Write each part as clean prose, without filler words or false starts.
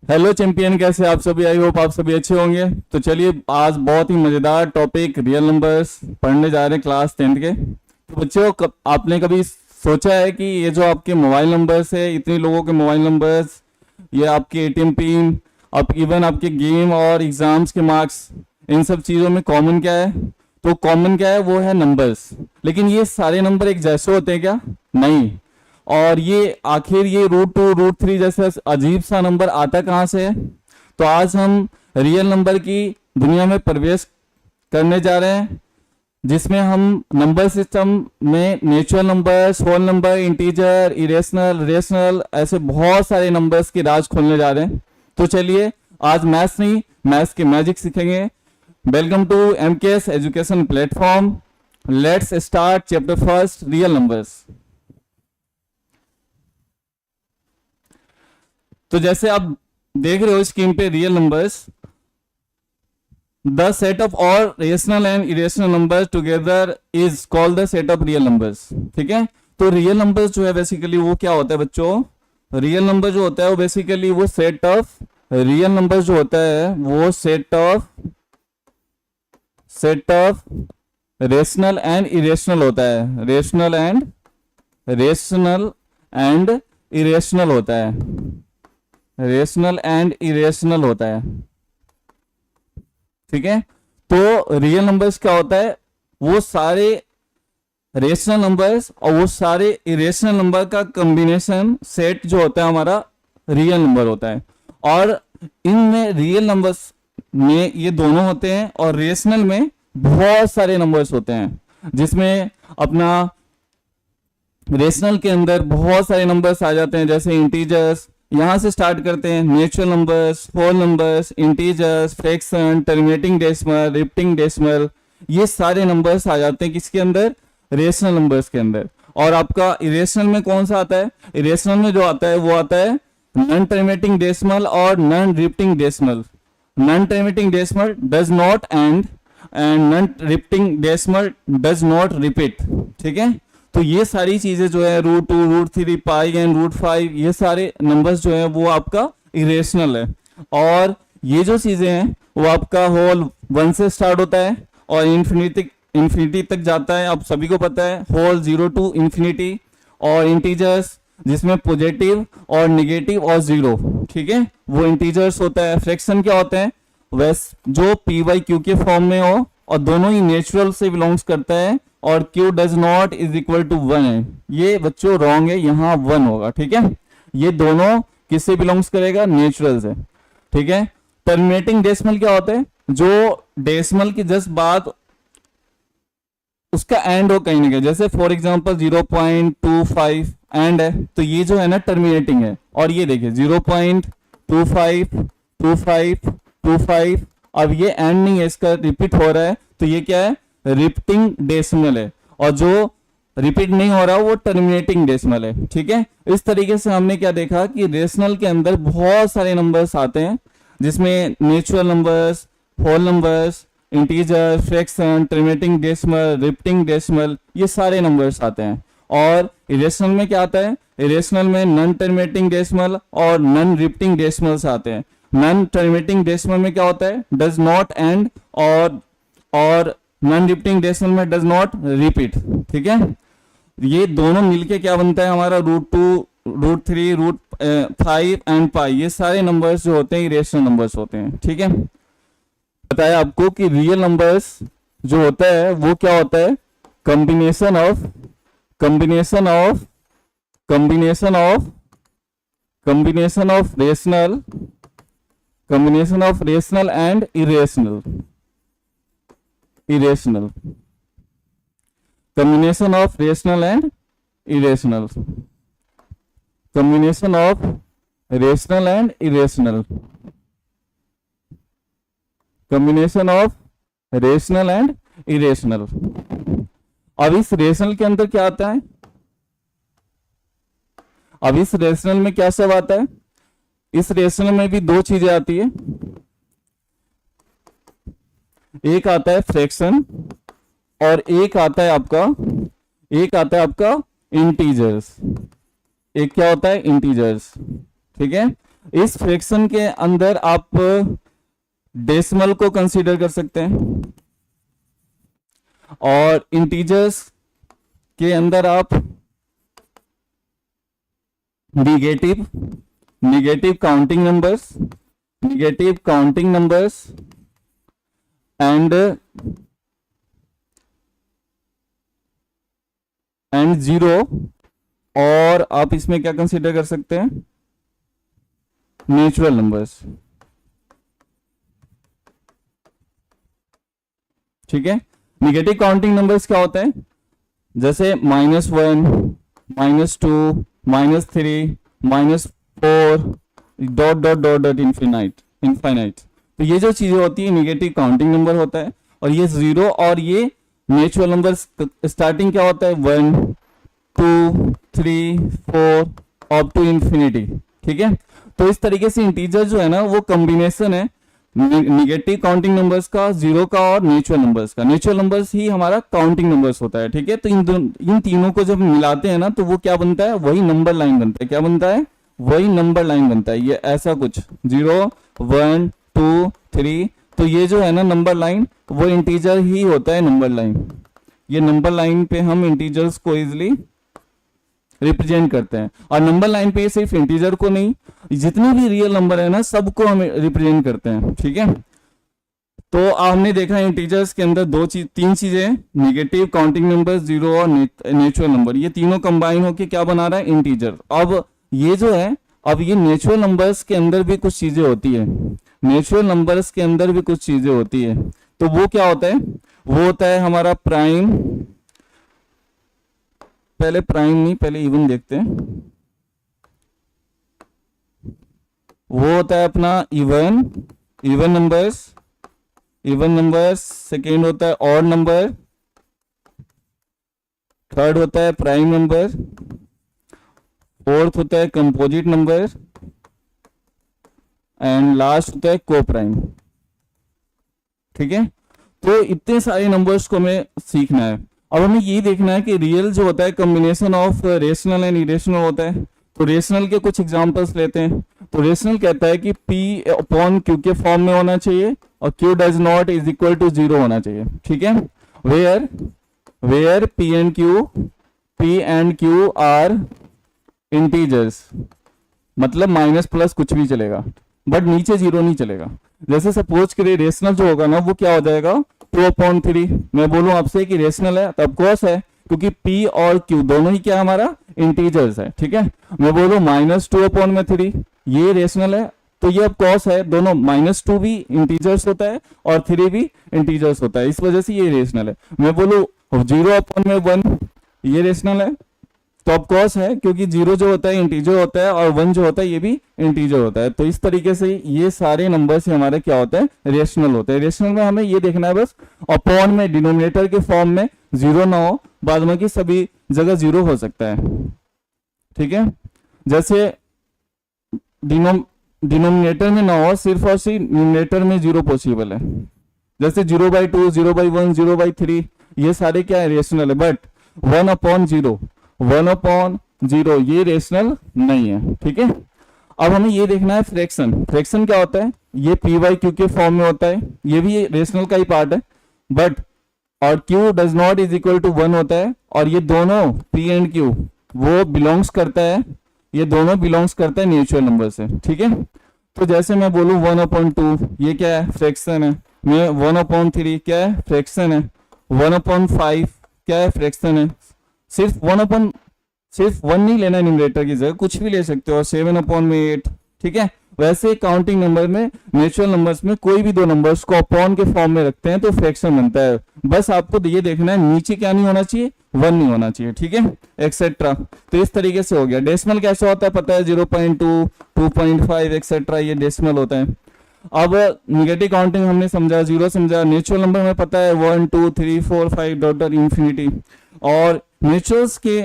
Hello champion, कैसे आप सभी? आई होप आप सभी अच्छे होंगे। तो चलिए, आज बहुत ही मज़ेदार टॉपिक रियल नंबर्स पढ़ने जा रहे हैं क्लास 10th के। तो बच्चों, आपने कभी सोचा है कि ये जो आपके मोबाइल नंबर्स है, इतने लोगों के मोबाइल नंबर्स, ये आपके एटीएम पिन, आप इवन आपके गेम और एग्जाम्स के मार्क्स, इन सब चीज़ों में कॉमन क्या है? तो कॉमन क्या है? वो है नंबर्स। लेकिन ये सारे नंबर एक जैसे होते हैं क्या? नहीं। और ये आखिर ये √2 √3 जैसे अजीब सा नंबर आता कहाँ से है? तो आज हम रियल नंबर की दुनिया में प्रवेश करने जा रहे हैं, जिसमें हम नंबर सिस्टम में natural numbers, whole number, integer, irrational, rational, ऐसे बहुत सारे नंबर्स के राज खोलने जा रहे हैं। तो चलिए, आज मैथ्स नहीं, मैथ्स के मैजिक सीखेंगे। Welcome to MKS education platform. Let's start chapter first, real numbers. तो जैसे आप देख रहे हो स्क्रीन पे, real numbers, the set of all rational and irrational numbers together is called the set of real numbers. ठीक है। तो रियल नंबर्स जो है बेसिकली वो क्या होता है बच्चों? रियल नंबर जो होता है वो बेसिकली वो सेट ऑफ रियल नंबर्स जो होता है वो set of rational and irrational होता है। रेशनल एंड इरेशनल होता है। रेशनल एंड इरेशनल होता है। ठीक है। तो रियल नंबर्स क्या होता है? वो सारे रेशनल नंबर्स और वो सारे इरेशनल नंबर का कॉम्बिनेशन सेट जो होता है हमारा रियल नंबर होता है। और इनमें रियल नंबर्स में ये दोनों होते हैं और रेशनल में बहुत सारे नंबर्स होते हैं, जिसमें अपना रेशनल के अंदर बहुत सारे नंबर्स आ जाते हैं, जैसे इंटीजर्स। यहां से स्टार्ट करते हैं, natural numbers, whole numbers, integers, fraction, terminating decimal, repeating decimal, ये सारे नंबर्स आ जाते हैं किसके अंदर? रेशनल नंबर्स के अंदर। और आपका इरेशनल में कौन सा आता है? इरेशनल में जो आता है वो आता है नॉन टर्मिनेटिंग डेसिमल और non repeating decimal. Non terminating decimal does not and non repeating decimal does not repeat. ठीक है। तो ये सारी चीजें जो है √2 √3 पाई एंड √5, ये सारे नंबर्स जो है वो आपका इरेशनल है। और ये जो चीजें हैं वो आपका होल 1 से स्टार्ट होता है और इन्फिनिटी तक जाता है। आप सभी को पता है, होल 0 टू इन्फिनिटी। और इंटीजर्स जिसमें पॉजिटिव और नेगेटिव और जीरो, ठीक है, वो इंटीजर्स होता है। फ्रैक्शन क्या होते हैं? वैसे जो p/q के फॉर्म में हो और दोनों ही नेचुरल से बिलोंग्स करता है और q does not is equal to 1 है। ये बच्चों रॉन्ग है, यहाँ 1 होगा। ठीक है। ये दोनों किससे बिलोंग्स करेगा? नेचुरल से। ठीक है। टर्मिनेटिंग डेसिमल क्या होता है? जो डेसिमल की जस्ट बात उसका एंड हो कहीं ना कहीं, जैसे फॉर एग्जांपल 0.25 एंड है, तो ये जो है ना टर्मिनेटिंग है। और ये देखिए 0.25 25 25, अब ये एंड नहीं है, इसका रिपीट हो रहा है, तो ये क्या है? रिपीटिंग डेसिमल है। और जो रिपीट नहीं हो रहा वो टर्मिनेटिंग डेसिमल है। ठीक है। इस तरीके से हमने क्या देखा कि रेशनल के अंदर बहुत सारे नंबर्स आते हैं, जिसमें natural numbers, whole numbers, integer, fraction, terminating decimal, repeating decimal, ये सारे नंबर्स आते हैं। और इरेशनल में क्या आता है? इरेशनल में नॉन टर्मिनेटिंग डेसिमल और नॉन रिपीटिंग डेसिमल्स आते हैं। नॉन टर्मिनेटिंग डेसिमल में क्या होता है? Does not and. और नॉन रिपीटिंग डेसिमल में डज नॉट रिपीट। ठीक है। ये दोनों मिलके क्या बनता है हमारा? √2 √3 √5 एंड पाई, ये सारे नंबर्स जो होते हैं इरेशनल नंबर्स होते हैं। ठीक है। बताया आपको कि रियल नंबर्स जो होता है वो क्या होता है? Combination of combination of combination of combination of rational combination of rational and irrational combination of rational and irrational combination of rational and irrational combination of rational and irrational। अब इस rational के अंदर क्या आता है? अब इस रेशनल में क्या सब आता है? इस रेशनल में भी दो चीजें आती है। एक आता है फ्रैक्शन और एक आता है आपका इंटीजर्स। एक क्या होता है? इंटीजर्स। ठीक है। इस फ्रैक्शन के अंदर आप डेसिमल को कंसीडर कर सकते हैं और इंटीजर्स के अंदर आप negative counting numbers and zero, और आप इसमें क्या कंसीडर कर सकते हैं, नेचुरल नंबर्स। ठीक है, निगेटिव काउंटिंग नंबर्स क्या होता है, जैसे -1, -2, -3, -4 dot dot dot dot infinite. तो ये जो चीजें होती है निगेटिव काउंटिंग नंबर होता है। और ये जीरो और ये नेचुरल नंबर स्टार्टिंग क्या होता है 1, 2, 3, 4 अप टू इंफिनिटी। ठीक है, तो इस तरीके से इंटीजर जो है ना वो कॉम्बिनेशन है निगेटिव काउंटिंग नंबर्स का, जीरो का और नेचुरल नंबर्स का। नेचुरल नंबर्स ही हमारा काउंटिंग नंबर्स होता है। ठीक है, तो इन तीनों को जब मिलाते हैं ना तो वो क्या बनता है, वही नंबर लाइन बनता है। क्या बनता है, वही नंबर लाइन बनता है। ये ऐसा कुछ 0, 1, 2, 3, तो ये जो है ना नंबर लाइन वो इंटीजर ही होता है नंबर लाइन। ये नंबर लाइन पे हम इंटीजर्स को इजिली रिप्रेजेंट करते हैं। और नंबर लाइन पे सिर्फ इंटीजर को नहीं, जितने भी रियल नंबर है ना सबको हम रिप्रेजेंट करते हैं। ठीक है, तो हमने देखा इंटीजर्स के अंदर तीन चीजें, नेगेटिव काउंटिंग नंबर, जीरो और नेचुरल नंबर, ये तीनों कंबाइन होके क्या बना रहा है, इंटीजर। अब ये जो है, अब ये नेचुरल नंबर्स के अंदर भी कुछ चीजें होती है, नेचुरल नंबर्स के अंदर भी कुछ चीजें होती है। तो वो क्या होता है, वो होता है हमारा प्राइम, पहले प्राइम नहीं पहले इवन देखते हैं। वो होता है अपना इवन नंबर्स, सेकेंड होता है ऑड नंबर, थर्ड होता है प्राइम नंबर, फोर्थ होता है कंपोजिट नंबर एंड लास्ट होता है को प्राइम। ठीक है, तो इतने सारे नंबर्स को हमें सीखना है। अब हमें ये देखना है कि रियल जो होता है combination of rational and irrational होता है। तो रेशनल के कुछ एग्जांपल्स लेते हैं। तो रेशनल कहता है कि P अपॉन Q के फॉर्म में होना चाहिए और Q does not is equal to 0 होना चाहिए। ठीक है, where P and Q are integers, मतलब माइनस प्लस कुछ भी चलेगा बट नीचे 0 नहीं चलेगा। जैसे सपोज करिए रेशनल जो होगा ना वो क्या हो जाएगा 2/3। मैं बोलूं आपसे कि रेशनल है तब कोस है, क्योंकि P और Q दोनों ही क्या हमारा इंटीजर्स है। ठीक है, मैं बोलूं -2/3, ये रेशनल है तो ये अब कॉस है, दोनों -2 भी इंटीजर्स होता है और 3 भी इंटीजर्स होता है, इस वजह से ये रेशनल है। मैं बोलूं 0/1, ये रेशनल है तो अब कॉस है, क्योंकि 0 जो होता है इंटीजर होता है और 1 जो होता है ये भी इंटीजर होता है। तो इस तरीके से ये सारे नंबर से हमारे क्या होता है, रेशनल होते हैं। रेशनल में हमें ये देखना है बस अपॉन में डिनोमिनेटर के फॉर्म में 0 ना हो, बाद में की सभी जगह 0 हो सकता है। ठीक है, जैसे डिनोमिनेटर में ना हो, सिर्फ और सिर्फ न्यूमरेटर में 0 पॉसिबल है। जैसे 0/2, 0/1, 0/3 ये सारे क्या है, रेशनल है। बट 1/0 ये रेशनल नहीं है। ठीक है, अब हमें ये देखना है फ्रैक्शन क्या होता है, ये P/Q के फॉर्म में होता है, ये भी रेशनल का ही पार्ट है। बट और Q does not is equal to 1 होता है, और ये दोनों P एंड Q वो बिलोंग्स करता है, ये दोनों बिलोंग्स करता है नेचुरल नंबर से। ठीक है, तो जैसे मैं बोलूं 1/2 ये क्या है, फ्रैक्शन है। मैं 1/3 क्या है, फ्रैक्शन है। 1/5 क्या है, फ्रैक्शन है। सिर्फ 1 नहीं लेना न्यूमरेटर की जगह, कुछ भी ले सकते हो। 7/8। ठीक है, वैसे काउंटिंग नंबर में, नेचुरल नंबर्स में कोई भी दो नंबर्स को अपॉन के फॉर्म में रखते हैं तो फ्रैक्शन बनता है। बस आपको ये देखना है नीचे क्या नहीं होना चाहिए, 1 नहीं होना चाहिए। ठीक है, एक्सेट्रा। तो इस तरीके से हो गया। डेसिमल कैसे होता है पता है, 0.2, 2.5 एक्सेट्रा, ये डेसिमल होता है। अब निगेटिव काउंटिंग हमने समझा, 0 समझा। नेचुरल नंबर में पता है 1, 2, 3, 4, 5 डॉट डॉट इंफिनिटी। और नेचुरल्स के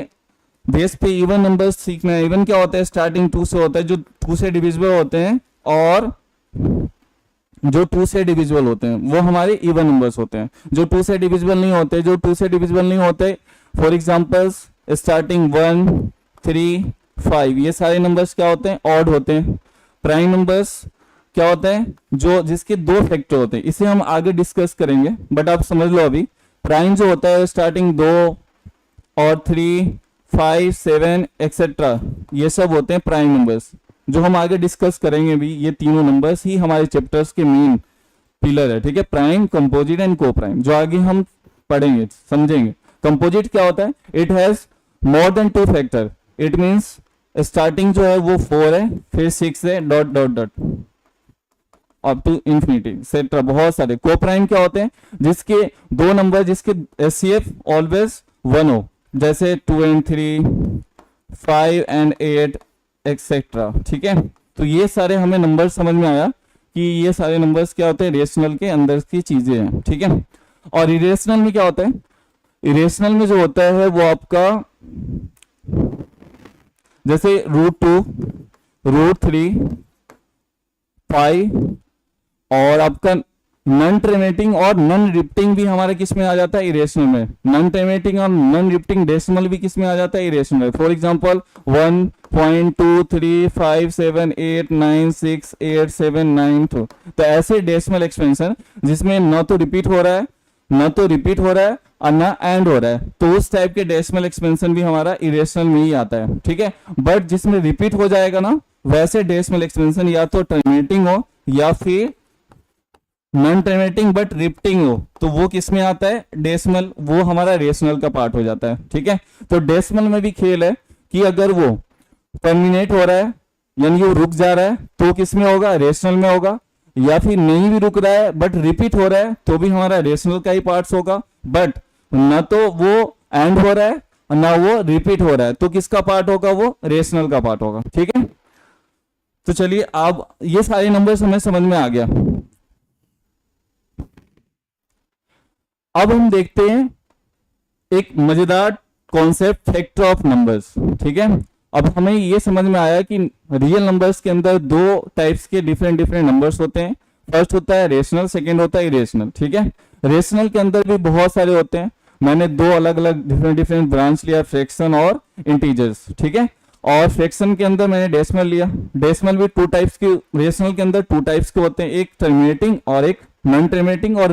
बेस पे इवन नंबर्स सीखना है। इवन क्या होता है, स्टार्टिंग 2 से होता है, जो 2 से डिविजिबल होते हैं, और जो 2 से डिविजिबल होते हैं वो हमारे इवन नंबर्स होते हैं। जो 2 से डिविजिबल नहीं होते, फॉर एग्जांपल्स स्टार्टिंग 1, 3, 5 ये सारे नंबर्स क्या होते हैं, ऑड होते हैं। प्राइम नंबर्स क्या होता है, जो जिसके दो फैक्टर होते हैं, इसे हम आगे डिस्कस करेंगे, बट आप समझ लो अभी प्राइम जो होता है स्टार्टिंग 2 और 3, 5, 7 एक्सेट्रा, ये सब होते हैं प्राइम नंबर्स, जो हम आगे डिस्कस करेंगे भी। ये तीनों नंबर्स ही हमारे चैप्टर्स के मेन पिलर है, ठीक है, prime, composite and coprime, जो आगे हम पढ़ेंगे समझेंगे। कंपोजिट क्या होता है, it has more than 2 factor, it means starting जो है वो 4 है, फिर 6 है, dot dot dot up to infinity etcetera, बहुत सारे। को प्राइम क्या होते हैं, जिसके दो नंबर जिसके एचसीएफ ऑलवेज 1 हो, जैसे 2 and 3, 5 and 8 एक्सेट्रा, ठीक है। तो ये सारे हमें नंबर समझ में आया कि ये सारे नंबर्स क्या होते हैं, रेशनल के अंदर की चीजें हैं, ठीक है। और इरेशनल में क्या होता है, इरेशनल में जो होता है वो आपका जैसे √2, √3, 5 और आपका नॉन टर्मिनेटिंग और नॉन रिपीटिंग भी हमारे किस में आ जाता है, इरेशनल में। नॉन टर्मिनेटिंग और नॉन रिपीटिंग डेसिमल भी किस में आ जाता है, इरेशनल। फॉर एग्जांपल 1.23567896879 तो ऐसे डेसिमल एक्सपेंशन जिसमें न तो रिपीट हो रहा है और ना एंड हो रहा है, तो उस टाइप के डेसिमल एक्सपेंशन भी हमारा इरेशनल में ही आता है, ठीक है। बट जिसमें रिपीट हो जाएगा ना, वैसे डेसिमल एक्सपेंशन या तो टर्मिनेटिंग हो या फिर नॉन टर्मिनेटिंग बट रिपीटिंग हो, तो वो किस में आता है, डेसिमल, वो हमारा रेशनल का पार्ट हो जाता है, ठीक है। तो डेसिमल में भी खेल है कि अगर वो टर्मिनेट हो रहा है यानी वो रुक जा रहा है तो किस में होगा, रेशनल में होगा, या फिर नहीं भी रुक रहा है बट रिपीट हो रहा है तो भी हमारा रेशनल का ही पार्ट होगा। बट ना तो वो एंड हो रहा है ना वो रिपीट हो रहा है, तो किसका पार्ट होगा, वो रेशनल का पार्ट होगा, ठीक है। तो चलिए अब ये सारे नंबर्स हमें समझ में आ गया। अब हम देखते हैं एक मजेदार कॉन्सेप्ट, फैक्टर ऑफ नंबर्स, ठीक है। अब हमें ये समझ में आया कि रियल नंबर्स के अंदर दो टाइप्स के डिफरेंट नंबर्स होते हैं। फर्स्ट होता है रेशनल, सेकंड होता है इरेशनल, ठीक है। रेशनल के अंदर भी बहुत सारे होते हैं, मैंने दो अलग अलग डिफरेंट ब्रांच लिया, फ्रैक्शन और इंटीजर्स, ठीक है। और फ्रैक्शन के अंदर मैंने डेसिमल लिया। डेसिमल भी 2 टाइप्स के, रेशनल के अंदर 2 टाइप्स के होते हैं, एक टर्मिनेटिंग और एक नॉन टर्मिनेटिंग और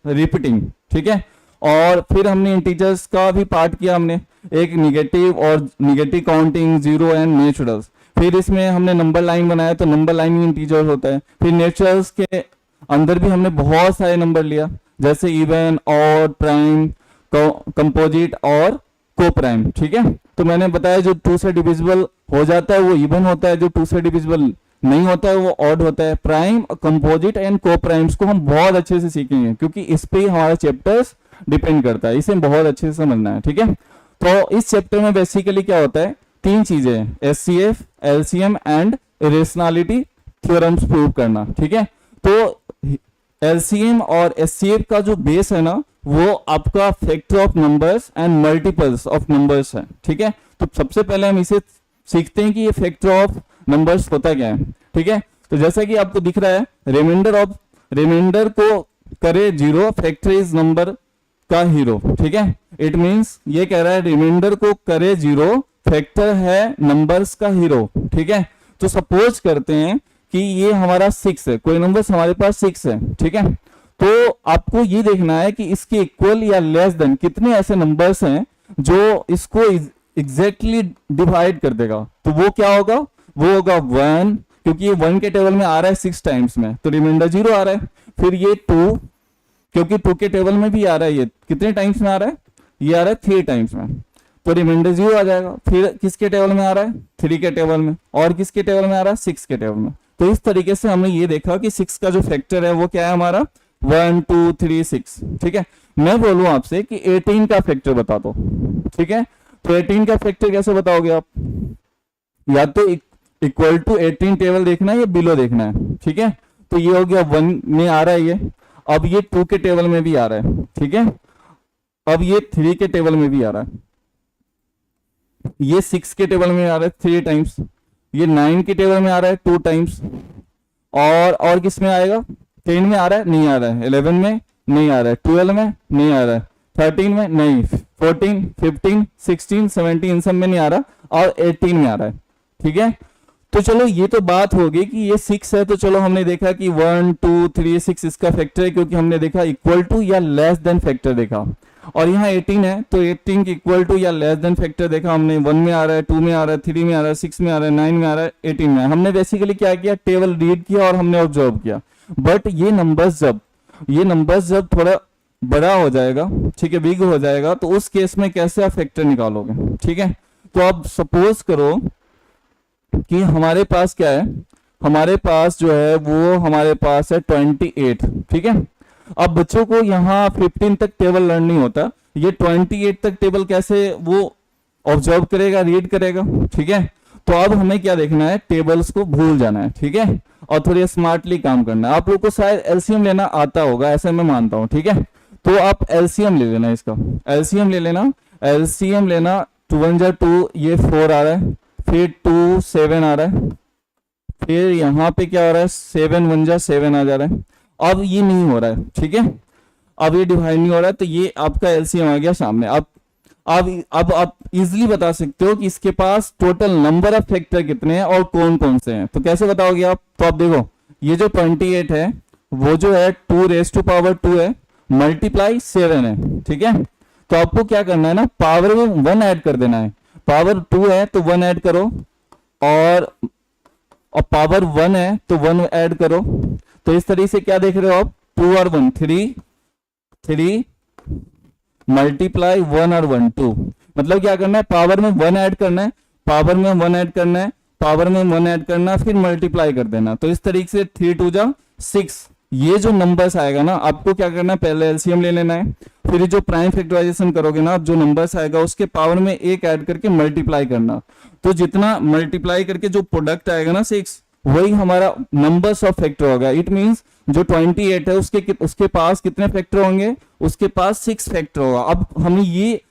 रिपीटिंग, ठीक है। और फिर हमने इंटीजर्स का भी पार्ट किया, हमने एक निगेटिव और negative counting, zero and naturals. फिर इसमें हमने नंबर लाइन बनाया, तो नंबर लाइन में इंटीजर्स होता है। फिर नेचुरल्स के अंदर भी हमने बहुत सारे नंबर लिया, जैसे इवन, ऑड, प्राइम, कंपोजिट और को प्राइम, ठीक है। तो मैंने बताया जो 2 से डिविजिबल हो जाता है वो इवन होता है, जो 2 से डिविजिबल नहीं होता है वो ऑड होता है। प्राइम, कंपोजिट एंड को प्राइम्स को हम बहुत अच्छे से सीखेंगे, क्योंकि इस पे ही हमारा चैप्टर्स डिपेंड करता है, इसे बहुत अच्छे से समझना है, ठीक है। तो इस चैप्टर में बेसिकली क्या होता है, 3 चीजें हैं, HCF, LCM and rationality theorems prove करना, ठीक है। तो एलसीएम और एचसीएफ का जो बेस है ना, वो आपका factor of numbers and multiples of numbers है, ठीक है। तो सबसे पहले हम इसे सीखते हैं कि ये फैक्टर ऑफ नंबर्स होता क्या है, ठीक है। तो जैसा कि आपको दिख रहा है, रिमाइंडर को करे 0, फैक्टर इज नंबर का हीरो, ठीक है। इट मींस ये कह रहा है रिमाइंडर को करे 0, फैक्टर है नंबर्स का हीरो, ठीक है। तो सपोज करते हैं कि ये हमारा 6 है, कोई नंबर हमारे पास 6 है, ठीक है। तो आपको ये देखना है कि इसके इक्वल या लेस देन कितने ऐसे नंबर्स हैं जो इसको एग्जैक्टली डिवाइड कर देगा। तो वो क्या होगा, वो होगा 1, क्योंकि ये 1 के टेबल में आ रहा है 6 टाइम्स में, तो रिमाइंडर 0 आ रहा है। फिर ये 2, क्योंकि 2 के टेबल में भी आ रहा है, ये कितने टाइम्स में आ रहा है, ये आ रहा है 3 टाइम्स में, तो रिमाइंडर 0 आ जाएगा। फिर किसके टेबल में आ रहा है, 3 के टेबल में, और किसके टेबल में आ रहा है, 6 के टेबल में। तो इस तरीके से हमने ये देखा कि 6 का जो फैक्टर है वो क्या है हमारा, 1 2 3 6, ठीक है। मैं बोलूं आपसे कि 18 का फैक्टर बता दो, ठीक है। तो 18 का फैक्टर कैसे बताओगे आप, या तो इक्वल टू 18 टेबल देखना है या बिलो देखना है, ठीक है। तो ये हो गया 1 में आ रहा है ये, अब ये 2 के टेबल में भी आ रहा है, ठीक है। अब ये 3 के टेबल में भी आ रहा है, ये 6 के टेबल में आ रहा है 3 टाइम्स, ये 9 के टेबल में आ रहा है 2 टाइम्स, और किस में आएगा, 10 में आ रहा है, नहीं आ रहा है, 11 में नहीं आ रहा है, 12 में नहीं आ रहा है, 13 में नहीं, 14 15 16 17 इन सब में नहीं आ रहा, और 18 में आ रहा है, ठीक है। तो चलो ये तो बात होगी कि ये 6 है, तो चलो हमने देखा कि 1 2 3 6 इसका फैक्टर है, क्योंकि हमने देखा इक्वल टू या लेस देन फैक्टर देखा। और यहाँ 18 है, तो 18 इक्वल टू या लेस देन फैक्टर देखा हमने, 1 में आ रहा है, 2 में आ रहा है, 3 में आ रहा है, 6 में आ रहा है, 9 में आ रहा है, 18 में। हमने बेसिकली क्या किया, टेबल रीड किया और हमने ऑब्जर्व किया। बट ये नंबर्स जब थोड़ा बड़ा हो जाएगा, ठीक है, बिग हो जाएगा, तो उस केस में कैसे आप फैक्टर निकालोगे, ठीक है। तो अब सपोज करो कि हमारे पास क्या है, हमारे पास जो है वो हमारे पास है 28, ठीक है। अब बच्चों को यहाँ 15 तक टेबल लर्न नहीं होता, ये 28 तक टेबल कैसे वो ऑब्जर्व करेगा, रीड करेगा, ठीक है। तो अब हमें क्या देखना है, टेबल्स को भूल जाना है, ठीक है, और थोड़ी स्मार्टली काम करना है। आप लोग को शायद एलसीएम लेना आता होगा, ऐसे मैं मानता हूँ, ठीक है। तो आप एलसीएम ले लेना, इसका एलसीएम ले लेना, एलसीएम लेना, 2 1 जा 2, ये 4 आ रहा है, फिर 2 7 आ रहा है, फिर यहाँ पे क्या हो रहा है, 7 1 जा 7 आ जा रहा है। अब ये नहीं हो रहा है, ठीक है, अब ये डिवाइड नहीं हो रहा है, तो ये आपका एलसीएम आ गया सामने। अब आप इजीली बता सकते हो कि इसके पास टोटल नंबर ऑफ फैक्टर कितने हैं और कौन कौन से हैं। तो कैसे बताओगे आप, तो आप देखो ये जो 28 है वो जो है 2 raised to power 2 है, मल्टीप्लाई 7 है, ठीक है। तो आपको क्या करना है ना, पावर में 1 ऐड कर देना है, पावर 2 है तो 1 ऐड करो, और पावर 1 है तो 1 ऐड करो। तो इस तरीके से क्या देख रहे हो आप, 2 और 1 3 मल्टीप्लाई 1 और 1 2, मतलब क्या करना है, पावर में 1 ऐड करना है, पावर में 1 ऐड करना है, पावर में 1 ऐड करना, फिर मल्टीप्लाई कर देना। तो इस तरीके से 3 2 जा 6, ये जो नंबर्स आएगा ना, आपको क्या करना है, पहले एलसीएम ले लेना है, फिर जो प्राइम फैक्टराइजेशन करोगे ना, जो नंबर्स आएगा उसके पावर में 1 ऐड करके मल्टीप्लाई करना। तो जितना मल्टीप्लाई करके जो प्रोडक्ट आएगा ना 6, वही हमारा नंबर्स ऑफ फैक्टर होगा। इट मींस जो 28 है उसके पास कितने फैक्टर होंगे, उसके पास 6 फैक्टर होगा। अब हमें ये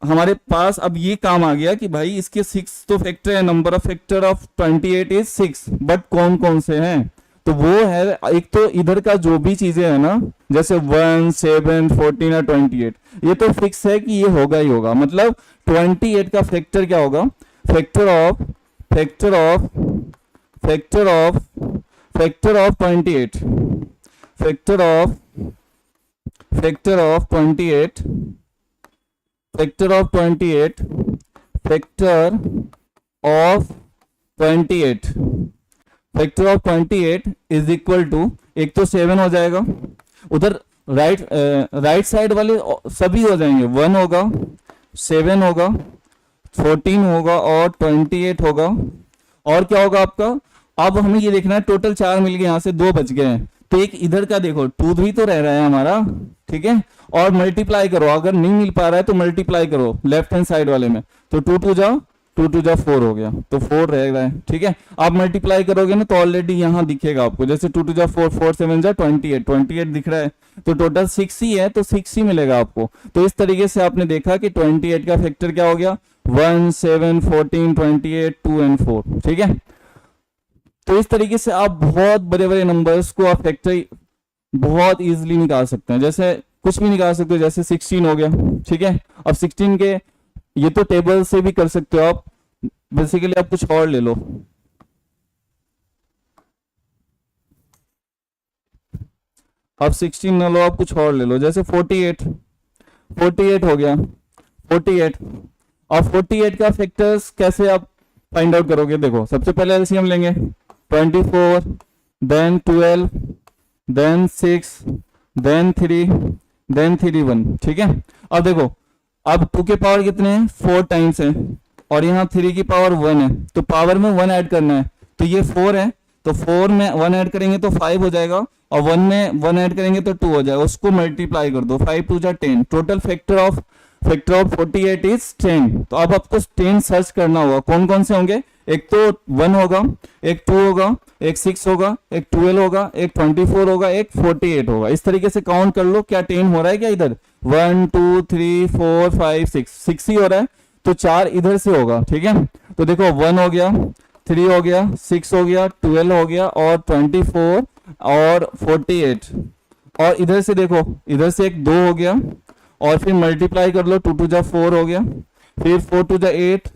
हमारे पास अब ये काम आ गया कि भाई इसके 6 तो फैक्टर है, number of factor of 28 is 6, but कौन कौन से हैं, तो वो है एक तो इधर का जो भी चीजें है ना, जैसे 1 7 14 और 28, ये तो फिक्स है कि ये होगा ही होगा। मतलब 28 का फैक्टर क्या होगा, factor of 28, factor of 28, factor of 28, factor of 28, factor of 28 is equal to, एक तो 7 हो जाएगा, उधर राइट साइड वाले सभी हो जाएंगे, 1 होगा, 7 होगा, 14 होगा और 28 होगा, और क्या होगा आपका। अब हमें ये देखना है, टोटल 4 मिल गए, यहाँ से 2 बच गए हैं, तो एक इधर का देखो 2 3 तो रह रहा है हमारा, ठीक है, और मल्टीप्लाई करो, अगर नहीं मिल पा रहा है तो मल्टीप्लाई करो लेफ्ट हैंड साइड वाले में, तो 2 2 जा 4 हो गया, तो 4 रह रहा है, ठीक है। आप मल्टीप्लाई करोगे ना तो ऑलरेडी यहाँ दिखेगा आपको, जैसे 2 2 जा 4, 4 7 जा 28 दिख रहा है, तो टोटल 6 ही है, तो 6 ही मिलेगा आपको। तो इस तरीके से आपने देखा कि 28 का फैक्टर क्या हो गया, 1 7 14 28 2 एंड 4, ठीक है। तो इस तरीके से आप बहुत बड़े बड़े नंबर्स को आप फैक्टर बहुत इजीली निकाल सकते हैं, जैसे कुछ भी निकाल सकते हो, जैसे 16 हो गया, ठीक है। अब 16 के ये तो टेबल से भी कर सकते हो आप, बेसिकली आप कुछ और ले लो, अब 16 न लो, आप कुछ और ले लो, जैसे 48 हो गया 48। और 48 का फैक्टर्स कैसे आप फाइंड आउट करोगे, देखो सबसे पहले एलसीएम लेंगे, 24 देन 12 देन 6 देन 3 देन 3 1, ठीक है। अब देखो, अब 2 के पावर कितने हैं, 4 टाइम्स है, और यहाँ 3 की पावर 1 है, तो पावर में 1 ऐड करना है, तो ये 4 है, तो 4 में 1 ऐड करेंगे तो 5 हो जाएगा, और 1 में 1 ऐड करेंगे तो 2 हो जाएगा, उसको मल्टीप्लाई कर दो, 5 2 जा 10, टोटल फैक्टर ऑफ 48 इज 10। तो अब आपको 10 सर्च करना होगा, कौन कौन से होंगे, एक तो 1 होगा, एक 2 होगा, एक 6 होगा, एक 12 होगा, एक 24 होगा, एक 48 होगा। इस तरीके से काउंट कर लो, क्या 10 हो रहा है क्या इधर, 1 2 3 4 5 6 ही हो रहा है, तो 4 इधर से होगा, ठीक है। तो देखो 1 हो गया, 3 हो गया, 6 हो गया, 12 हो गया, और 24 और 48, और इधर से देखो, इधर से एक 2 हो गया, और फिर मल्टीप्लाई कर लो, 2 2 जा 4 हो गया, फिर 4 2 जा 8,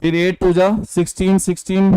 फिर 8 टू जा 16, 16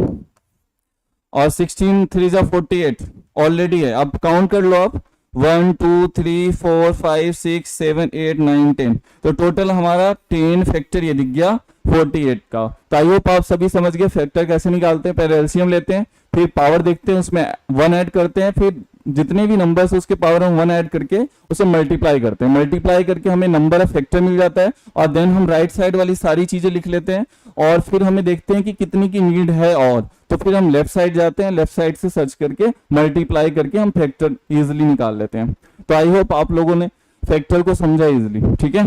और 16 3 जा 48 ऑलरेडी है। अब काउंट कर लो आप, 1 2 3 4 5 6 7 8 9 10, तो टोटल हमारा 10 फैक्टर ये दिख गया 48 का। तो आई होप आप सभी समझ गए फैक्टर कैसे निकालते हैं। पहले एलसीएम लेते हैं, फिर पावर देखते हैं, उसमें 1 ऐड करते हैं, फिर जितने भी नंबर्स उसके पावर हम 1 ऐड करके उसे मल्टीप्लाई करते हैं। मल्टीप्लाई करके हमें नंबर ऑफ फैक्टर मिल जाता है और देन हम राइट साइड वाली सारी चीजें लिख लेते हैं और फिर हमें देखते हैं कि कितनी की नीड है, और तो फिर हम लेफ्ट साइड जाते हैं, लेफ्ट साइड से सर्च करके मल्टीप्लाई करके हम फैक्टर इजिली निकाल लेते हैं। तो आई होप आप लोगों ने फैक्टर को समझा इजिली, ठीक है।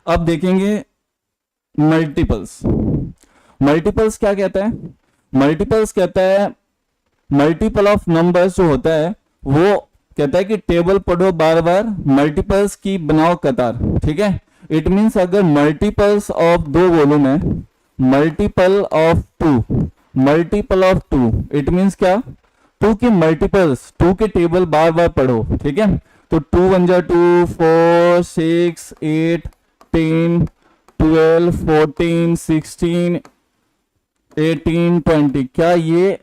अब देखेंगे मल्टीपल्स। मल्टीपल्स क्या कहता है? मल्टीपल्स कहता है मल्टीपल ऑफ नंबर्स जो होता है वो कहता है कि टेबल पढ़ो बार बार, मल्टीपल्स की बनाओ कतार, ठीक है। इट मीन्स अगर मल्टीपल्स ऑफ 2 वॉल्यूम है, multiple of 2, multiple of 2, it means क्या? 2 के मल्टीपल्स, 2 के टेबल बार बार पढ़ो, ठीक है। तो 2 1 जा 2, 4 6 8 10 12 14 16 18 20, क्या ये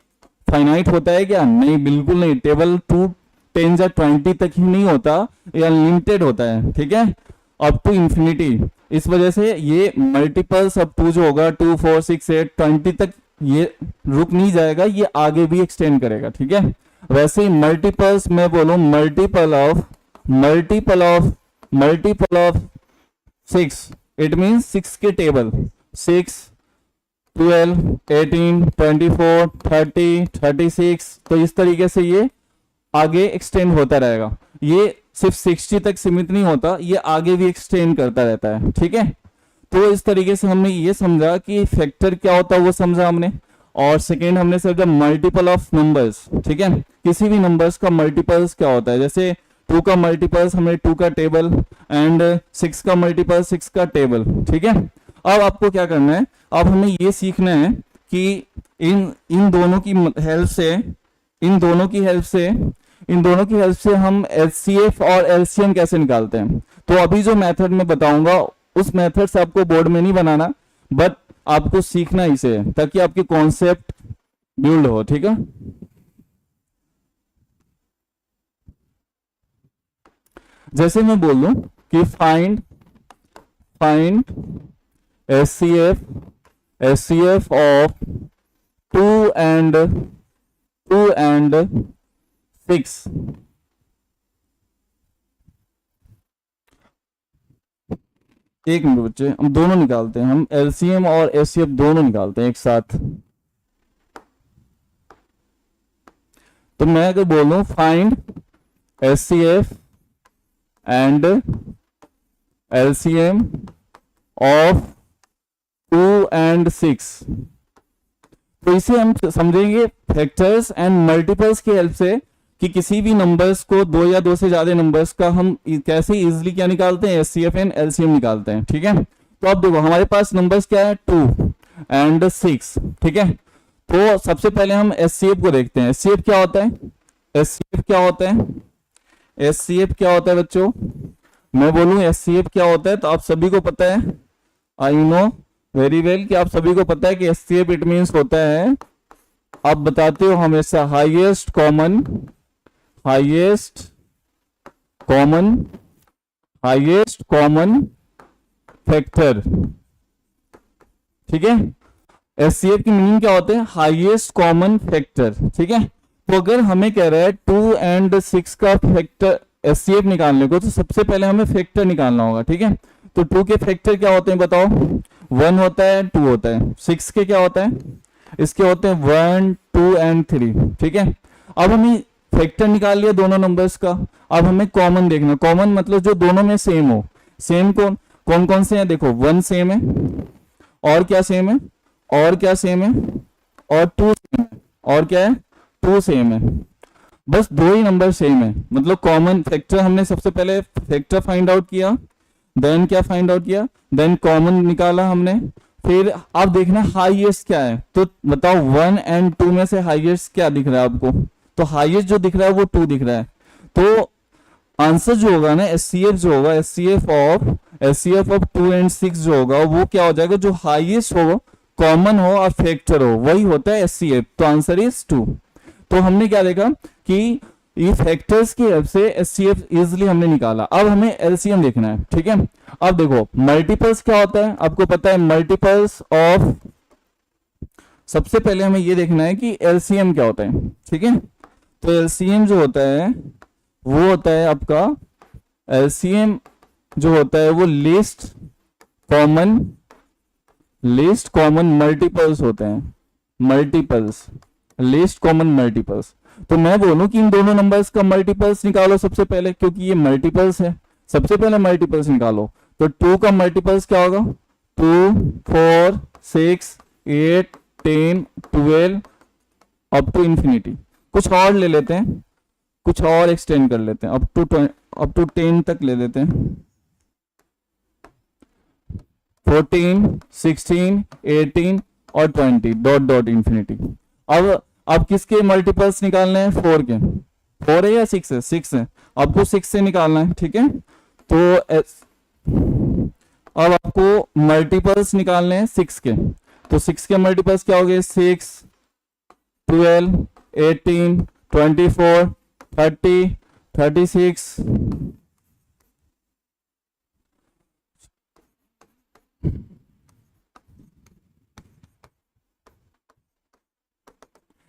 फाइनाइट होता है क्या? नहीं, बिल्कुल नहीं। टेबल 2 10 या 20 तक ही नहीं होता, ये अनलिमिटेड होता है, ठीक है, अप टू इंफिनिटी। इस वजह से ये मल्टीपल्स ऑफ 2 जो होगा 2 4 6 8 20 तक ये रुक नहीं जाएगा, ये आगे भी एक्सटेंड करेगा, ठीक है। वैसे ही मल्टीपल्स मैं बोलूं मल्टीपल ऑफ 6, इट मीन्स 6 के टेबल 6 12 18 24 30 36, तो इस तरीके से ये आगे एक्सटेंड होता रहेगा। ये सिर्फ 60 तक सीमित नहीं होता, ये आगे भी एक्सटेंड करता रहता है, ठीक है। तो इस तरीके से हमने ये समझा कि फैक्टर क्या होता है वो समझा हमने, और सेकेंड हमने समझा मल्टीपल ऑफ नंबर्स, ठीक है। किसी भी नंबर्स का मल्टीपल्स क्या होता है, जैसे 2 का मल्टीपल्स हमें 2 का टेबल एंड 6 का मल्टीपल 6 का टेबल, ठीक है। अब आपको क्या करना है, अब हमें ये सीखना है कि इन दोनों की हेल्प से हम एचसीएफ और एलसीएम कैसे निकालते हैं। तो अभी जो मेथड मैं बताऊंगा उस मेथड से आपको बोर्ड में नहीं बनाना, बट आपको सीखना इसे ताकि आपके कॉन्सेप्ट बिल्ड हो, ठीक है। जैसे मैं बोल दूं कि फाइंड SCF of 2 and 6, एक मिनट बच्चे, हम दोनों निकालते हैं, हम LCM और SCF दोनों निकालते हैं एक साथ। तो मैं अगर बोलूं find SCF and LCM of 2 and 6, तो इसे हम समझेंगे फैक्टर्स एंड मल्टीपल्स की हेल्प से कि किसी भी नंबर्स को 2 या 2 से ज्यादा नंबर्स का हम कैसे इजीली क्या निकालते हैं, एचसीएफ एंड एलसीएम निकालते हैं, ठीक है। तो अब देखो हमारे पास नंबर्स क्या है 2 and 6, ठीक है। तो सबसे पहले हम एचसीएफ को देखते हैं। एचसीएफ क्या होता है? एचसीएफ क्या होता है बच्चों? मैं बोलूं एचसीएफ क्या होता है तो आप सभी को पता है, आई नो वेरी वेल कि आप सभी को पता है कि एचसीएफ इट मीन्स होता है, आप बताते हो हमेशा हाईएस्ट कॉमन फैक्टर, ठीक है। एचसीएफ की मीनिंग क्या होते हैं? हाईएस्ट कॉमन फैक्टर, ठीक है। तो अगर हमें कह रहा है 2 and 6 का फैक्टर एचसीएफ निकालने को, तो सबसे पहले हमें फैक्टर निकालना होगा, ठीक है। तो 2 के फैक्टर क्या होते हैं बताओ? 1 होता है, 2 होता है। 6 के क्या होता है? इसके होते हैं 1 2 and 3, ठीक है। अब हमें फैक्टर निकाल लिया दोनों नंबर्स का, अब हमें कॉमन देखना। कॉमन मतलब जो दोनों में सेम हो। सेम कौन कौन से हैं? देखो 1 सेम है, और क्या सेम है, और क्या सेम है, और 2 सेम है, और क्या है 2 सेम है। बस 2 ही नंबर सेम है, मतलब कॉमन फैक्टर। हमने सबसे पहले फैक्टर फाइंड आउट किया, देन क्या फाइंड आउट किया, देन कॉमन निकाला हमने। फिर आप देखना हाईएस्ट क्या है, तो बताओ 1 and 2 में से हाईएस्ट क्या दिख रहा है आपको? तो हाईएस्ट जो दिख रहा है वो 2 दिख रहा है। तो आंसर जो होगा ना एचसीएफ जो होगा, HCF of HCF of 2 and 6 जो होगा वो क्या हो जाएगा, जो हाईएस्ट हो, कॉमन हो और फैक्टर हो, वही होता है एचसीएफ। तो आंसर इज 2। तो हमने क्या देखा कि ये फैक्टर्स की हेल्प से एचसीएफ इजिली हमने निकाला। अब हमें एलसीएम देखना है, ठीक है। अब देखो मल्टीपल्स क्या होता है, आपको पता है मल्टीपल्स ऑफ, सबसे पहले हमें ये देखना है कि एलसीएम क्या होता है, ठीक है। तो एलसीएम जो होता है वो होता है आपका, एलसीएम जो होता है वो लीस्ट कॉमन मल्टीपल्स होते हैं, मल्टीपल्स, लीस्ट कॉमन मल्टीपल्स। तो मैं बोलूं कि इन दोनों नंबर्स का मल्टीपल्स निकालो सबसे पहले, क्योंकि ये मल्टीपल्स है, सबसे पहले मल्टीपल्स निकालो। तो 2 का मल्टीपल्स क्या होगा, 2, 4, 6, 8, 10, 12 अप टू इंफिनिटी। कुछ और ले लेते हैं, कुछ और एक्सटेंड कर लेते हैं, अप टू 10 तक ले लेते हैं, 14, 16, 18 और 20 डॉट डॉट इंफिनिटी। अब किसके मल्टीपल्स निकालने हैं, 4 के। 4 है या 6 है, 6 है, आपको 6 से निकालना है, ठीक है। तो अब आपको मल्टीपल्स निकालने हैं 6 के। तो 6 के मल्टीपल्स क्या हो गए, 6, 12, 18, 24, 30, 36,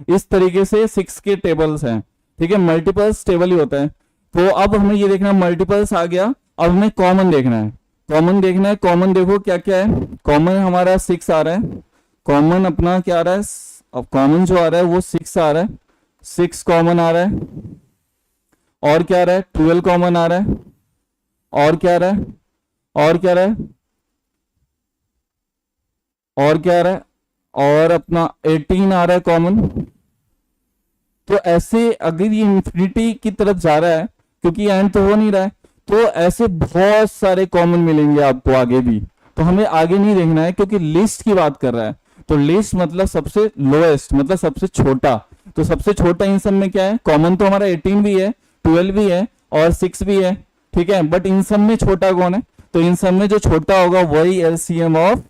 इस तरीके से 6 के टेबल्स हैं, ठीक है। मल्टीपल्स टेबल ही होता है। तो अब हमें ये देखना, मल्टीपल्स आ गया, अब हमें कॉमन देखना है, कॉमन देखना है। कॉमन देखो क्या क्या है, कॉमन हमारा 6 आ रहा है, कॉमन अपना क्या आ रहा है, अब कॉमन जो आ रहा है वो 6 आ रहा है, 6 कॉमन आ रहा है, और क्या आ रहा है, 12 कॉमन आ रहा है, और क्या आ रहा है, और क्या आ रहा है, और क्या आ रहा है, और अपना 18 आ रहा है कॉमन। तो ऐसे अगर ये इंफिनिटी की तरफ जा रहा है, क्योंकि एंड तो हो नहीं रहा है, तो ऐसे बहुत सारे कॉमन मिलेंगे आपको आगे भी। तो हमें आगे नहीं देखना है, क्योंकि लिस्ट की बात कर रहा है। तो लिस्ट मतलब सबसे लोएस्ट, मतलब सबसे छोटा। तो सबसे छोटा इन सब में क्या है, कॉमन तो हमारा 18 भी है, 12 भी है और 6 भी है, ठीक है। बट इन सब में छोटा कौन है, तो इन सब में जो छोटा होगा वही एलसीएम ऑफ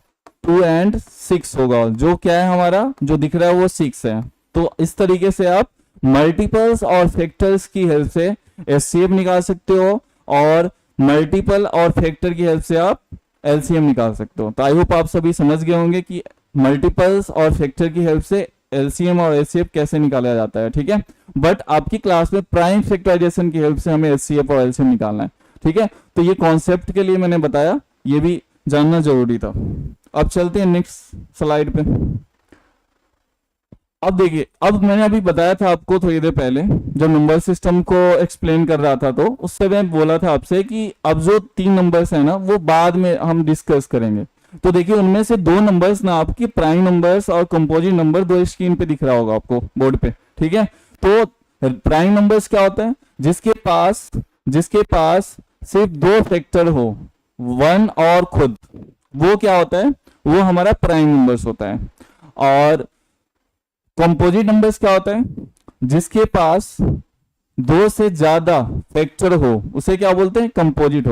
2 एंड 6 होगा, जो क्या है हमारा, जो दिख रहा है वो 6 है। तो इस तरीके से आप मल्टीपल्स और फैक्टर्स की हेल्प से एचसीएफ निकाल सकते हो, और मल्टीपल और फैक्टर की हेल्प से आप एलसीएम निकाल सकते हो। तो आई होप आप सभी समझ गए होंगे कि मल्टीपल्स और फैक्टर की हेल्प से एलसीएम और एचसीएफ कैसे निकाला जाता है, ठीक है। बट आपकी क्लास में प्राइम फैक्टराइजेशन की हेल्प से हमें एचसीएफ और एलसीएम निकालना है, ठीक है। तो ये कॉन्सेप्ट के लिए मैंने बताया, ये भी जानना जरूरी था। अब चलते हैं नेक्स्ट स्लाइड पे। अब देखिए, अब मैंने अभी बताया था आपको थोड़ी देर पहले, जब नंबर सिस्टम को एक्सप्लेन कर रहा था, तो उससे मैं बोला था आपसे कि अब जो 3 नंबर्स है ना, वो बाद में हम डिस्कस करेंगे। तो देखिए उनमें से 2 नंबर्स ना आपकी प्राइम नंबर्स और कंपोजिट नंबर, 2 स्क्रीन पे दिख रहा होगा आपको बोर्ड पे, ठीक है। तो प्राइम नंबर्स क्या होता है, जिसके पास सिर्फ 2 फैक्टर हो, 1 और खुद, वो क्या होता है, वो हमारा प्राइम नंबर्स होता है। और कंपोजिट नंबर्स क्या होता है, जिसके पास 2 से ज्यादा फैक्टर हो, उसे क्या बोलते हैं, कंपोजिट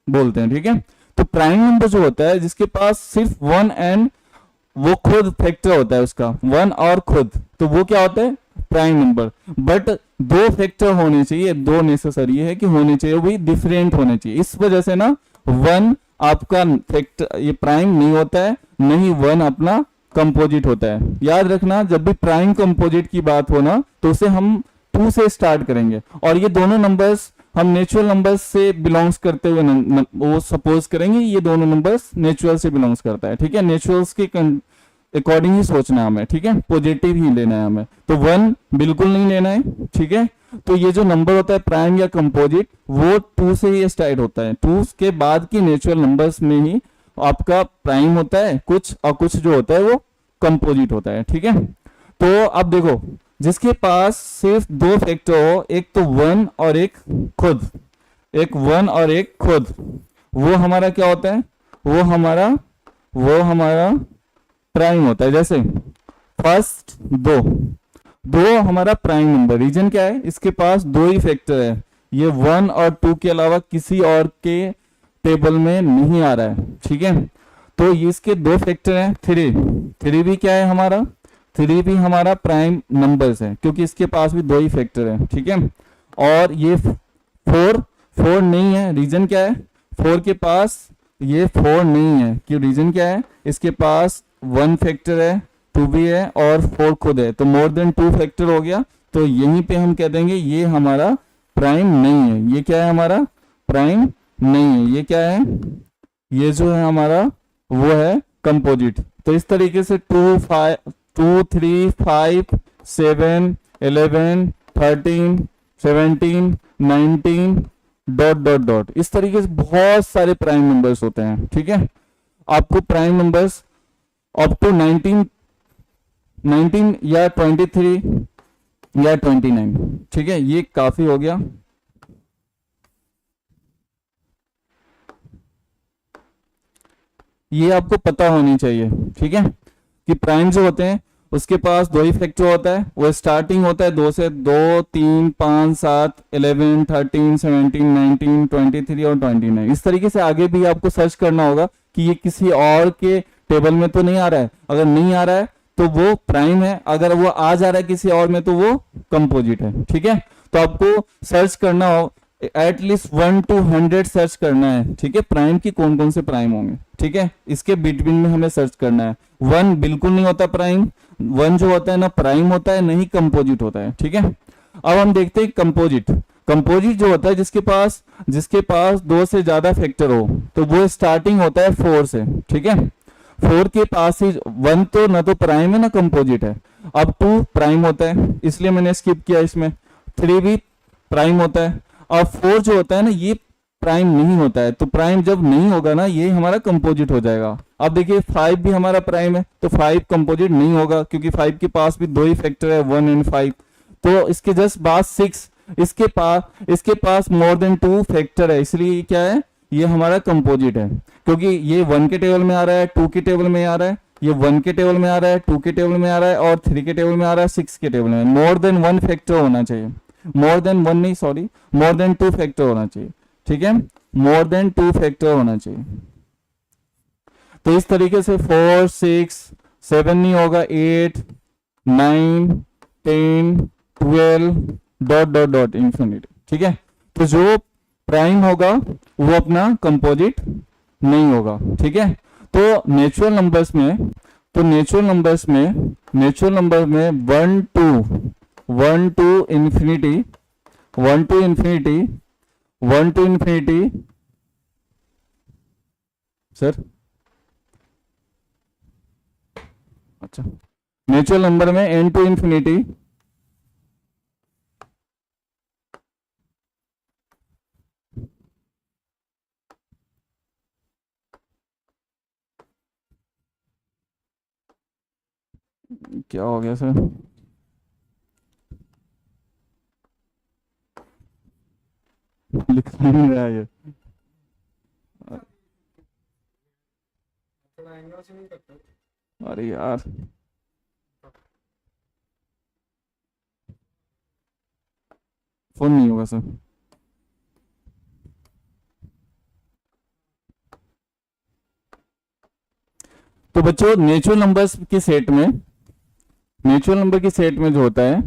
बोलते हैं, ठीक है। तो प्राइम नंबर जो होता है, जिसके पास सिर्फ 1 एंड वो खुद फैक्टर होता है उसका, 1 और खुद, तो वो क्या होता है, प्राइम नंबर। बट 2 फैक्टर होने चाहिए, 2 नेसेसरी है कि होने चाहिए, वो भी डिफरेंट होने चाहिए। इस वजह से ना 1 आपका फैक्टर ये प्राइम नहीं होता है, नहीं 1 अपना कंपोजिट होता है। याद रखना, जब भी प्राइम कंपोजिट की बात हो ना, तो उसे हम 2 से स्टार्ट करेंगे। और ये दोनों नंबर्स हम नेचुरल नंबर्स से बिलोंग्स करते हुए वो सपोज करेंगे ये दोनों नंबर्स नेचुरल से बिलोंग्स करता है, ठीक है। नेचुरल्स के अकॉर्डिंग ही सोचना है हमें, ठीक है, पॉजिटिव ही लेना है हमें। तो 1 बिल्कुल नहीं लेना है, ठीक है। तो ये जो नंबर होता है प्राइम या कंपोजिट, वो 2 से ही स्टार्ट होता है। 2 के बाद की नेचुरल नंबर्स में ही आपका प्राइम होता है कुछ, और कुछ जो होता है वो कंपोजिट होता है, ठीक है। तो अब देखो, जिसके पास सिर्फ 2 फैक्टर हो, एक तो 1 और एक खुद, एक 1 और एक खुद, वो हमारा क्या होता है, वो हमारा प्राइम होता है। जैसे फर्स्ट 2 हमारा प्राइम नंबर, रीजन क्या है, इसके पास 2 ही फैक्टर है, ये 1 और 2 के अलावा किसी और के टेबल में नहीं आ रहा है, ठीक है। तो ये इसके दो फैक्टर हैं, थ्री भी क्या है हमारा, थ्री भी हमारा प्राइम नंबर्स है क्योंकि इसके पास भी दो ही फैक्टर है, ठीक है। और ये फोर नहीं है, रीजन क्या है, फोर के पास ये फोर नहीं है, क्यों, रीजन क्या है, इसके पास वन फैक्टर है, टू भी है और फोर खुद है, तो मोर देन टू फैक्टर हो गया। तो यहीं पे हम कह देंगे ये हमारा प्राइम नहीं है, ये क्या है हमारा प्राइम नहीं है, ये क्या है, ये जो है हमारा वो है कंपोजिट। तो इस तरीके से 2 3 5 7 11 13 17 19 डॉट डॉट डॉट, इस तरीके से बहुत सारे प्राइम नंबर्स होते हैं, ठीक है। आपको प्राइम नंबर्स अप टू 19 या 23 या 29, ठीक है, ये काफी हो गया। ये आपको पता होनी चाहिए, ठीक है, कि प्राइम जो होते हैं उसके पास दो ही फैक्टर होता है, वो स्टार्टिंग होता है 2 से, 2 3 5 7 11 13 17 19 23 और 29। इस तरीके से आगे भी आपको सर्च करना होगा कि ये किसी और के टेबल में तो नहीं आ रहा है, अगर नहीं आ रहा है तो वो प्राइम है, अगर वो आ जा रहा है किसी और में तो वो कंपोजिट है, ठीक है। तो आपको सर्च करना हो एटलीस्ट 1 to 100 सर्च करना है, ठीक है, प्राइम की कौन कौन से प्राइम होंगे, ठीक है, इसके बिटवीन में हमें सर्च करना है। वन बिल्कुल नहीं होता प्राइम, वन जो होता है ना प्राइम होता है ना ही कंपोजिट होता है, ठीक है। अब हम देखते हैं कंपोजिट। कंपोजिट जो होता है जिसके पास दो से ज्यादा फैक्टर हो, तो वो स्टार्टिंग होता है 4 से, ठीक है। 4 के पास ही वन तो ना तो प्राइम है ना कंपोजिट है। अब 2 प्राइम होता है इसलिए मैंने स्किप किया, इसमें 3 भी प्राइम होता है। अब 4 जो होता है ना ये प्राइम नहीं होता है, तो प्राइम जब नहीं होगा ना ये हमारा कंपोजिट हो जाएगा। अब देखिए 5 भी हमारा प्राइम है, तो 5 कंपोजिट नहीं होगा क्योंकि 5 के पास भी दो ही फैक्टर है 1 and 5। तो इसके जस्ट बाद 6, इसके पास मोर देन 2 फैक्टर है, इसलिए क्या है, ये हमारा कंपोजिट है क्योंकि ये 1 के टेबल में आ रहा है, 2 के टेबल में आ रहा है, ये 1 के टेबल में आ रहा है, 2 के टेबल में आ रहा है और 3 के टेबल में आ रहा है, 6 के टेबल में। मोर देन 1 फैक्टर होना चाहिए, मोर देन 1 नहीं, सॉरी, मोर देन 2 फैक्टर होना चाहिए, ठीक है, मोर देन 2 फैक्टर होना चाहिए। तो इस तरीके से 4 6 7 नहीं होगा, 8 9 10 12 डॉट डॉट डॉट इंफिनिटी, ठीक है। तो जो प्राइम होगा वो अपना कंपोजिट नहीं होगा, ठीक है। तो नेचुरल नंबर्स में 1 to infinity, 1 to infinity, sir, अच्छा, नेचुरल नंबर में n to infinity, क्या हो गया सर, लिख नहीं रहा है ये, अरे यार फोन नहीं होगा सर। तो बच्चों नेचुरल नंबर के सेट में जो होता है,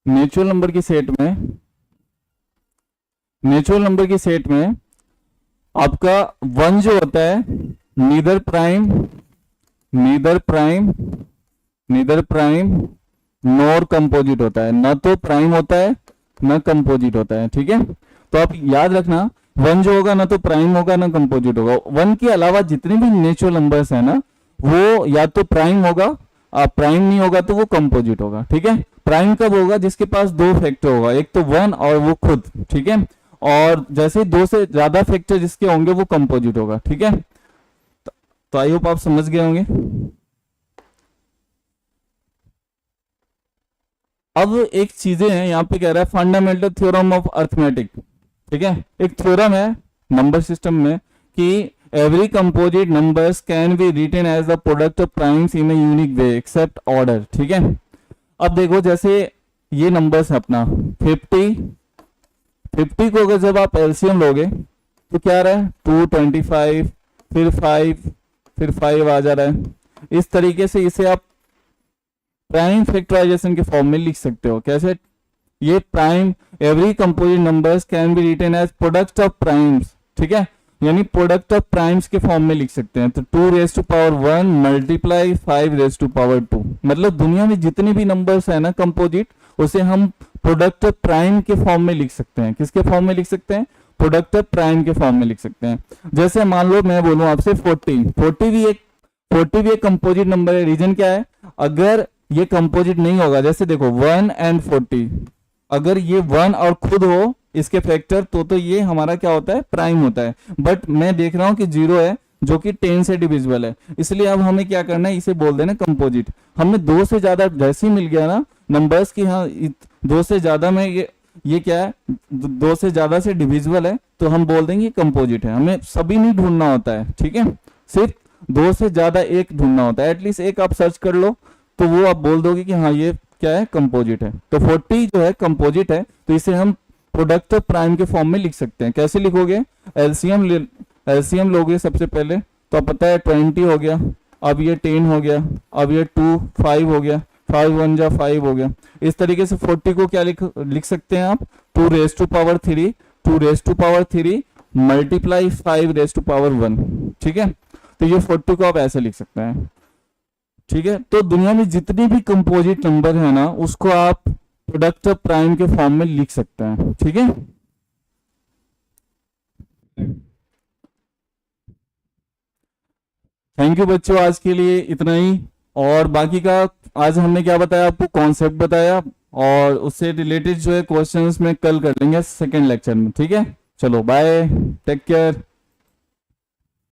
नेचुरल नंबर के सेट में आपका 1 जो होता है नीदर प्राइम नॉर कंपोजिट होता है, ना तो प्राइम होता है ना कंपोजिट होता है, ठीक है। तो आप याद रखना 1 जो होगा ना तो प्राइम होगा ना कंपोजिट होगा। 1 के अलावा जितने भी नेचुरल नंबर्स है ना वो या तो प्राइम होगा, प्राइम नहीं होगा तो वो कंपोजिट होगा, ठीक है। प्राइम कब होगा, जिसके पास दो फैक्टर होगा, एक तो 1 और वो खुद, ठीक है। और जैसे 2 से ज्यादा फैक्टर जिसके होंगे वो कंपोजिट होगा, ठीक है। तो आई होप आप समझ गए होंगे। अब एक चीजें हैं यहाँ पे कह रहा है फंडामेंटल थ्योरम ऑफ अर्थमेटिक, ठीक है। एक थ्योरम है नंबर सिस्टम में कि every composite numbers can be written as the product of primes in a unique way except order, ठीक है। अब देखो जैसे ये नंबर्स है अपना 50 को अगर जब आप एलसीएम लोगे तो क्या आ रहा है 225, फिर 5, फिर 5 आ जा रहा है। इस तरीके से इसे आप प्राइम फैक्टराइजेशन के फॉर्म में लिख सकते हो। कैसे? ये prime, every composite numbers can be written as product of primes, ठीक है, यानी प्रोडक्ट ऑफ प्राइम्स के फॉर्म में लिख सकते हैं। तो 2⁻1 मल्टीप्लाई 5⁻2, मतलब दुनिया में जितने भी नंबर्स है ना कंपोजिट, उसे हम प्रोडक्ट ऑफ प्राइम के फॉर्म में लिख सकते हैं। किसके फॉर्म में लिख सकते हैं? प्रोडक्ट ऑफ प्राइम के फॉर्म में लिख सकते हैं। जैसे मान लो मैं बोलूं आपसे 40 भी एक कंपोजिट नंबर है। रीजन क्या है? अगर ये कंपोजिट नहीं होगा, जैसे देखो 1 एंड 40, अगर ये 1 और खुद हो इसके फैक्टर, तो ये हमारा क्या होता है? प्राइम होता है। बट मैं देख रहा हूं कि 0 है जो कि 10 से डिविजिबल है, इसलिए अब हमें क्या करना है? इसे बोल देना कंपोजिट। हमें 2 से ज्यादा जैसे ही मिल गया ना नंबर्स की, हाँ 2 से ज्यादा में ये क्या है? 2 से ज्यादा से डिविजिबल है, तो हम बोल देंगे कंपोजिट है। हमें सभी नहीं ढूंढना होता है, ठीक है, सिर्फ 2 से ज्यादा एक ढूंढना होता है। एटलीस्ट एक आप सर्च कर लो तो वो आप बोल दोगे कि हाँ ये क्या है? कंपोजिट है। तो 40 जो है कंपोजिट है, तो इसे हम प्रोडक्ट ऑफ प्राइम के फॉर्म में लिख सकते हैं। कैसे लिखोगे? एलसीएम लोगे सबसे पहले, तो आप पता है 20 हो गया, अब ये 10 हो गया, अब ये 2 5 हो गया, 5 1 जा 5 हो गया। इस तरीके से 40 को क्या लिख सकते हैं आप? 2⁻3 मल्टीप्लाई 5⁻1, ठीक है। तो ये 40 को आप ऐसे लिख सकते हैं, ठीक है। तो दुनिया में जितनी भी कंपोजिट नंबर है ना, उसको आप प्रोडक्ट ऑफ प्राइम के फॉर्म में लिख सकते हैं, ठीक है। थैंक यू बच्चों, आज के लिए इतना ही। और बाकी का आज हमने क्या बताया आपको? कॉन्सेप्ट बताया, और उससे रिलेटेड जो है क्वेश्चंस में कल कर लेंगे सेकेंड लेक्चर में, ठीक है। चलो बाय, टेक केयर।